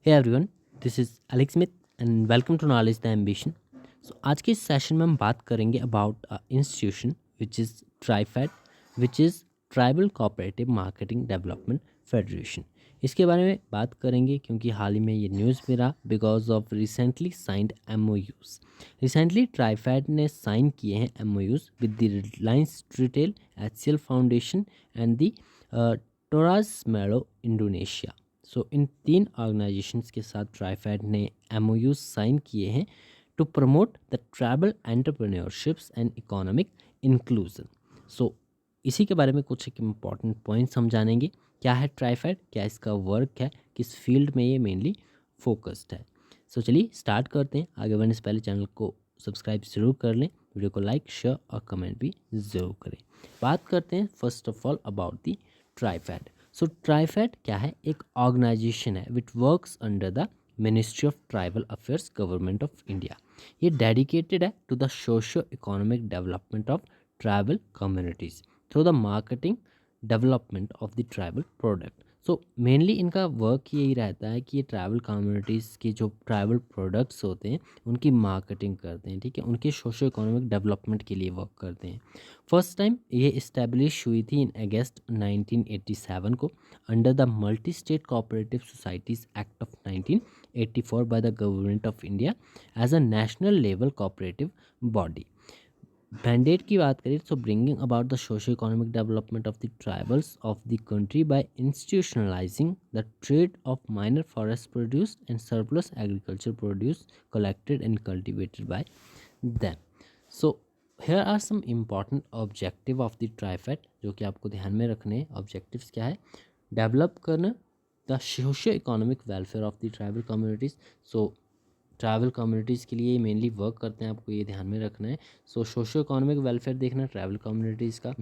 Hey everyone, this is Alex Smith and welcome to knowledge the ambition. So आज के इस session में हम बात करेंगे about institution which is TRIFED, which is tribal cooperative marketing development federation. इसके बारे में बात करेंगे क्योंकि हाल ही में ये न्यूज़ में रहा because of recently signed MOUs। Recently TRIFED ने साइन किए हैं MOUs with the Reliance Retail, HCL foundation and the टोरास मेडो इंडोनेशिया। सो इन तीन ऑर्गेनाइजेशंस के साथ ट्राईफेड ने MOUs साइन किए हैं to promote the travel entrepreneurships and economic inclusion. So इसी के बारे में कुछ एक इम्पॉर्टेंट पॉइंट्स हम जानेंगे। क्या है ट्राईफेड, क्या इसका वर्क है, किस फील्ड में ये मेनली फोकस्ड है। सो चलिए स्टार्ट करते हैं। आगे बढ़ने से पहले चैनल को सब्सक्राइब ज़रूर कर लें, वीडियो को लाइक, शेयर और कमेंट भी ज़रूर करें। बात करते हैं first of all about the TRIFED. So TRIFED क्या है? एक ऑर्गेनाइजेशन है which works under the ministry of tribal affairs, government of India. ये डेडिकेटेड है to the socio economic development of tribal communities through the marketing development of the tribal product. So mainly इनका work यही रहता है कि ये tribal communities की जो ट्राइबल प्रोडक्ट्स होते हैं उनकी मार्केटिंग करते हैं, ठीक है, उनके सोशो इकोनॉमिक डेवलपमेंट के लिए वर्क करते हैं। फर्स्ट टाइम ये इस्टेब्लिश हुई थी इन अगस्त 1987 को under the multi state cooperative societies act of 1984 by the government of India as a national level cooperative body. Mandate की बात करें तो bringing about the socio economic development of the tribals of the country by institutionalising the trade of minor forest produce and surplus agriculture produce collected and cultivated by them. So here are some important objective of the TRIFED जो कि आपको ध्यान में रखने हैं। Objectives क्या है? Develop करना the socio economic welfare of the tribal communities. So tribal communities के लिए मेनली वर्क करते हैं, आपको ये ध्यान में रखना है। सो सोशो इकोनॉमिक वेलफेयर देखना ट्राइबल कम्युनिटीज़ का।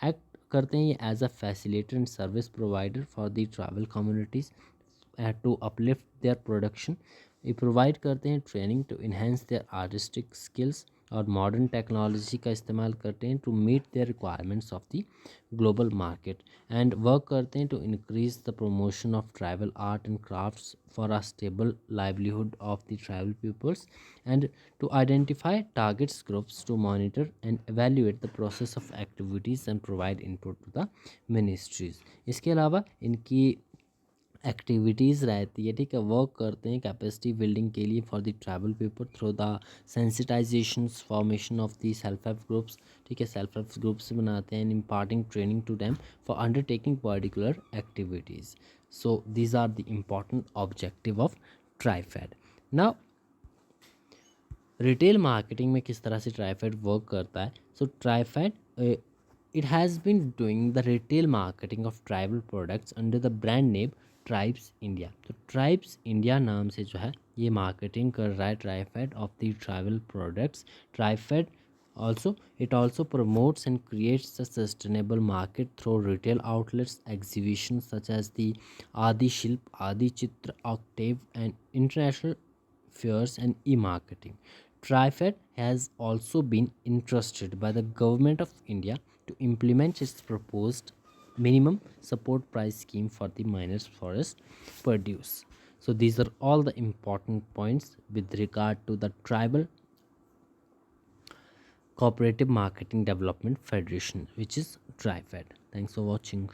एक्ट करते हैं ये as a facilitator and service provider for the tribal communities to uplift their production. ये प्रोवाइड करते हैं training to enhance their artistic skills और मॉडर्न टेक्नोलॉजी का इस्तेमाल करते हैं to meet their requirements of the global market and work करते हैं to increase the promotion of tribal art and crafts for a stable livelihood of the tribal peoples and to identify targets groups to monitor and evaluate the process of activities and provide input to the ministries. इसके अलावा इनकी activities रहती है, ठीक है, work करते हैं capacity building के लिए for the tribal people through the sensitisation formation of the self help groups, ठीक है, सेल्फ हेल्प ग्रुप्स बनाते हैं, imparting training to them for undertaking particular activities. So these are the important objective of TRIFED. Now retail marketing में किस तरह से TRIFED work करता है? So TRIFED it has been doing the retail marketing of tribal products under the brand name tribes India. तो tribes India नाम से जो है ये मार्केटिंग कर रहा है TRIFED of the tribal products. TRIFED also it also promotes and creates a sustainable market through retail outlets, exhibitions such as the Adi Shilp, Adi Chitra, Octave and international fairs and e-marketing. TriFed has also been entrusted by the Government of India to implement its proposed minimum support price scheme for the miners forest produce. So these are all the important points with regard to the Tribal Cooperative Marketing Development Federation, which is TriFed. Thanks for watching.